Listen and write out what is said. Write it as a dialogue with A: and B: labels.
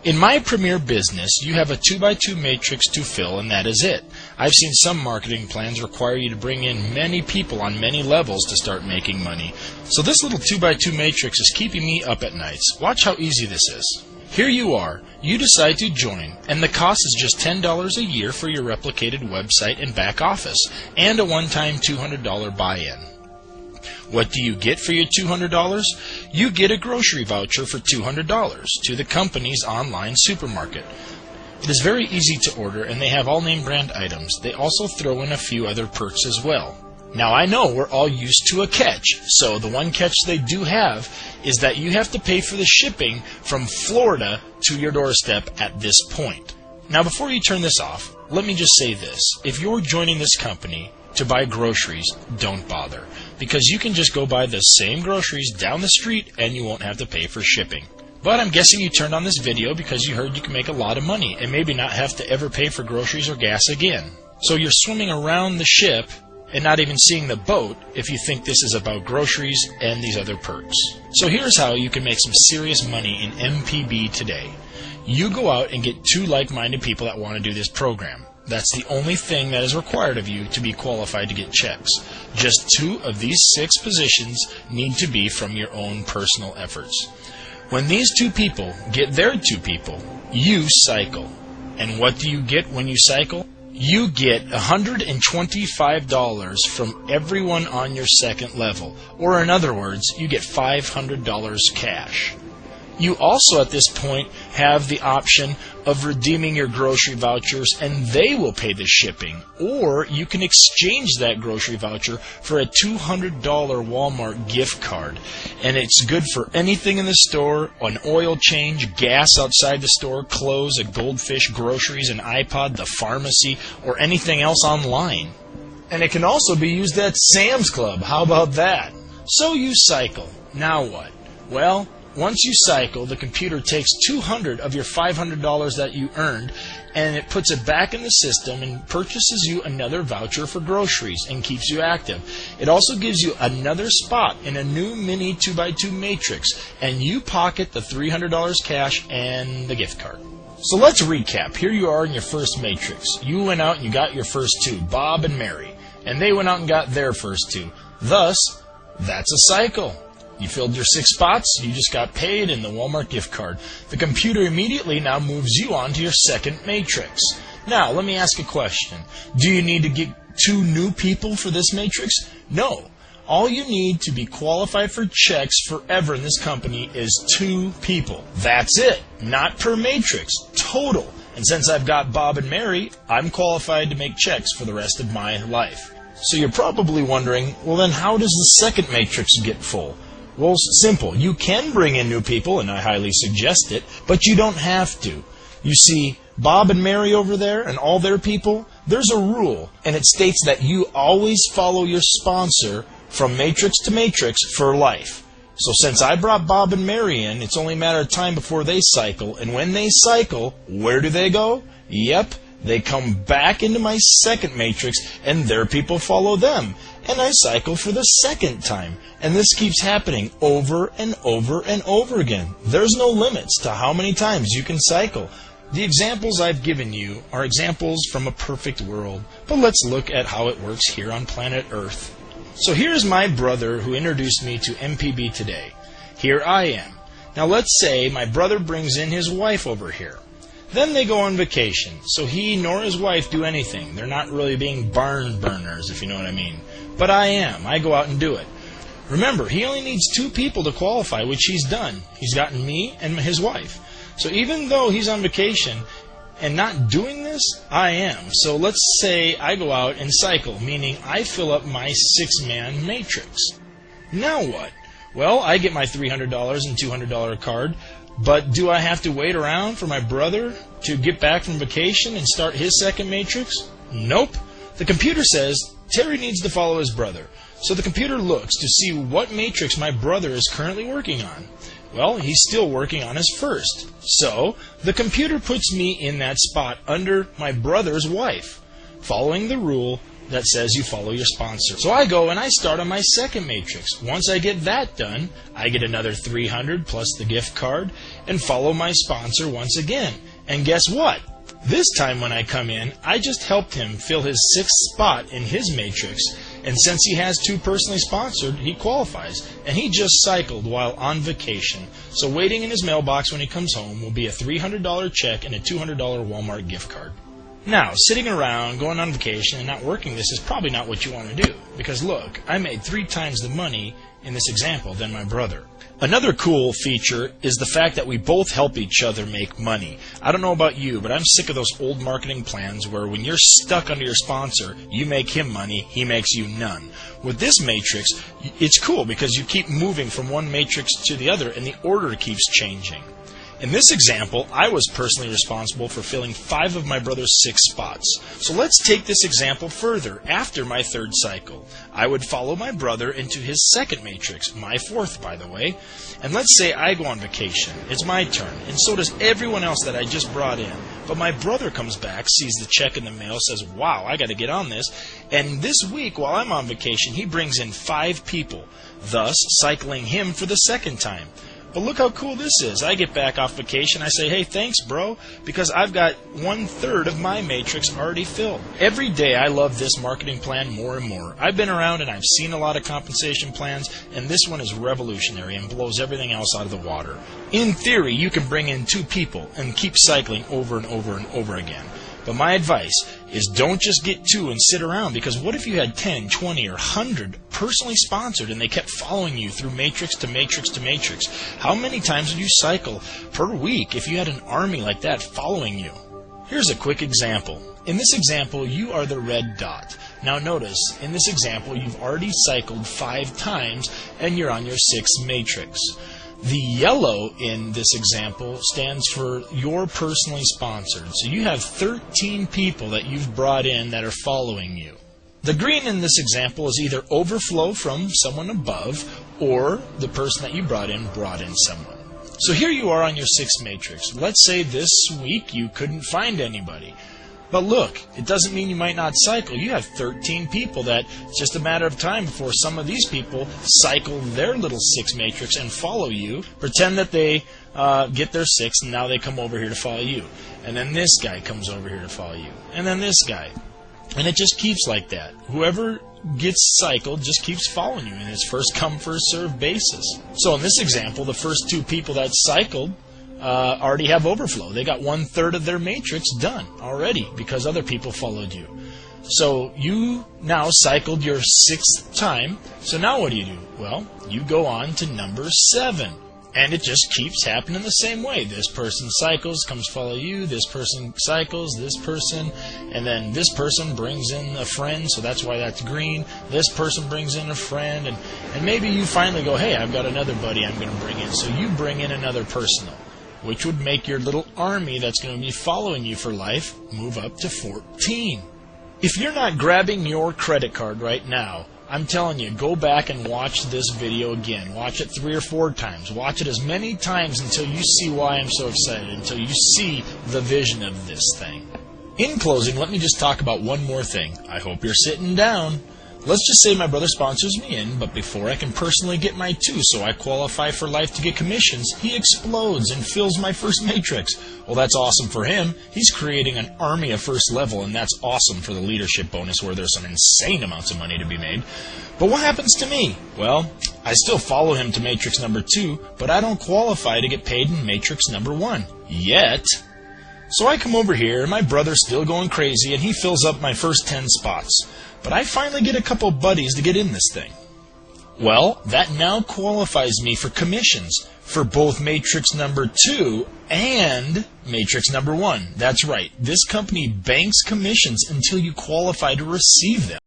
A: In my premier business, you have a 2x2 matrix to fill, and that is it. I've seen some marketing plans require you to bring in many people on many levels to start making money. So this little 2x2 matrix is keeping me up at nights. Watch how easy this is. Here you are. You decide to join, and the cost is just $10 a year for your replicated website and back office, and a one-time $200 buy-in. What do you get for your $200? You get a grocery voucher for $200 to the company's online supermarket. It is very easy to order, and they have all name brand items. They also throw in a few other perks as well. Now I know we're all used to a catch, so the one catch they do have is that you have to pay for the shipping from Florida to your doorstep at this point. Now before you turn this off, let me just say this. If you're joining this company to buy groceries, don't bother, because you can just go buy the same groceries down the street and you won't have to pay for shipping. But I'm guessing you turned on this video because you heard you can make a lot of money and maybe not have to ever pay for groceries or gas again. So you're swimming around the ship and not even seeing the boat if you think this is about groceries and these other perks. So here's how you can make some serious money in MPB today. You go out and get 2 like-minded people that want to do this program. That's the only thing that is required of you to be qualified to get checks. Just 2 of these 6 positions need to be from your own personal efforts. When these 2 people get their 2 people, you cycle. And what do you get when you cycle? You get $125 from everyone on your second level. Or in other words, you get $500 cash. You also at this point have the option of redeeming your grocery vouchers and they will pay the shipping. Or you can exchange that grocery voucher for a $200 Walmart gift card. And it's good for anything in the store, an oil change, gas outside the store, clothes, a goldfish, groceries, an iPod, the pharmacy, or anything else online. And it can also be used at Sam's Club. How about that? So you cycle. Now what? Well, once you cycle, the computer takes $200 of your $500 that you earned and it puts it back in the system and purchases you another voucher for groceries and keeps you active. It also gives you another spot in a new mini 2x2 matrix and you pocket the $300 cash and the gift card. So let's recap. Here you are in your first matrix. You went out and you got your first 2, Bob and Mary, and they went out and got their first 2. Thus, that's a cycle. You filled your 6 spots, you just got paid in the Walmart gift card. The computer immediately now moves you on to your second matrix. Now, let me ask a question. Do you need to get 2 new people for this matrix? No. All you need to be qualified for checks forever in this company is 2 people. That's it. Not per matrix. Total. And since I've got Bob and Mary, I'm qualified to make checks for the rest of my life. So you're probably wondering, well then how does the second matrix get full? Well, simple. You can bring in new people, and I highly suggest it, but you don't have to. You see, Bob and Mary over there and all their people, there's a rule, and it states that you always follow your sponsor from matrix to matrix for life. So since I brought Bob and Mary in, it's only a matter of time before they cycle, and when they cycle, where do they go? Yep, they come back into my second matrix, and their people follow them. And I cycle for the second time. And this keeps happening over and over and over again. There's no limits to how many times you can cycle. The examples I've given you are examples from a perfect world. But let's look at how it works here on planet Earth. So here's my brother who introduced me to MPB Today. Here I am. Now let's say my brother brings in his wife over here. Then they go on vacation, so he nor his wife do anything. They're not really being barn burners, if you know what I mean. But I am. I go out and do it. Remember, he only needs 2 people to qualify, which he's done. He's gotten me and his wife. So even though he's on vacation and not doing this, I am. So let's say I go out and cycle, meaning I fill up my 6-man matrix. Now what? Well, I get my $300 and $200 card. But do I have to wait around for my brother to get back from vacation and start his second matrix? Nope. The computer says Terry needs to follow his brother. So the computer looks to see what matrix my brother is currently working on. Well, he's still working on his first. So the computer puts me in that spot under my brother's wife. Following the rule, that says you follow your sponsor. So I go and I start on my second matrix. Once I get that done, I get another 300 plus the gift card and follow my sponsor once again. And guess what? This time when I come in, I just helped him fill his 6th spot in his matrix, and since he has 2 personally sponsored, he qualifies. And he just cycled while on vacation. So waiting in his mailbox when he comes home will be a $300 check and a $200 Walmart gift card. Now, sitting around, going on vacation, and not working this is probably not what you want to do. Because look, I made 3 times the money in this example than my brother. Another cool feature is the fact that we both help each other make money. I don't know about you, but I'm sick of those old marketing plans where when you're stuck under your sponsor, you make him money, he makes you none. With this matrix, it's cool because you keep moving from one matrix to the other and the order keeps changing. In this example, I was personally responsible for filling 5 of my brother's 6 spots. So let's take this example further. After my 3rd cycle, I would follow my brother into his 2nd matrix, my 4th by the way, and let's say I go on vacation. It's my turn, and so does everyone else that I just brought in. But my brother comes back, sees the check in the mail, says, wow, I got to get on this, and this week while I'm on vacation, he brings in 5 people, thus cycling him for the 2nd time. But look how cool this is. I get back off vacation. I say, hey, thanks, bro, because I've got 1/3 of my matrix already filled. Every day I love this marketing plan more and more. I've been around and I've seen a lot of compensation plans, and this one is revolutionary and blows everything else out of the water. In theory, you can bring in 2 people and keep cycling over and over and over again. But my advice is don't just get 2 and sit around, because what if you had 10, 20, or 100 personally sponsored and they kept following you through matrix to matrix to matrix? How many times would you cycle per week if you had an army like that following you? Here's a quick example. In this example, you are the red dot. Now notice, in this example, you've already cycled 5 times and you're on your 6th matrix. The yellow in this example stands for you're personally sponsored. So you have 13 people that you've brought in that are following you. The green in this example is either overflow from someone above, or the person that you brought in someone. So here you are on your 6th matrix. Let's say this week you couldn't find anybody. But look, it doesn't mean you might not cycle. You have 13 people that it's just a matter of time before some of these people cycle their little 6 matrix and follow you, pretend that they get their 6 and now they come over here to follow you. And then this guy comes over here to follow you. And then this guy. And it just keeps like that. Whoever gets cycled just keeps following you in its first come, first served basis. So in this example, the first 2 people that cycled already have overflow. They got 1/3 of their matrix done already because other people followed you. So you now cycled your 6th time. So now what do? Well, you go on to number 7. And it just keeps happening the same way. This person cycles, comes follow you. This person cycles, this person. And then this person brings in a friend, so that's why that's green. This person brings in a friend. And maybe you finally go, hey, I've got another buddy I'm going to bring in. So you bring in another personal, which would make your little army that's going to be following you for life move up to 14. If you're not grabbing your credit card right now, I'm telling you, go back and watch this video again. Watch it 3 or 4 times. Watch it as many times until you see why I'm so excited, until you see the vision of this thing. In closing, let me just talk about one more thing. I hope you're sitting down. Let's just say my brother sponsors me in, but before I can personally get my 2, so I qualify for life to get commissions, he explodes and fills my first matrix. Well, that's awesome for him. He's creating an army of first level, and that's awesome for the leadership bonus where there's some insane amounts of money to be made. But what happens to me? Well, I still follow him to matrix number 2, but I don't qualify to get paid in matrix number 1. Yet. So I come over here, and my brother's still going crazy, and he fills up my first 10 spots. But I finally get a couple buddies to get in this thing. Well, that now qualifies me for commissions for both matrix number 2 and matrix number 1. That's right. This company banks commissions until you qualify to receive them.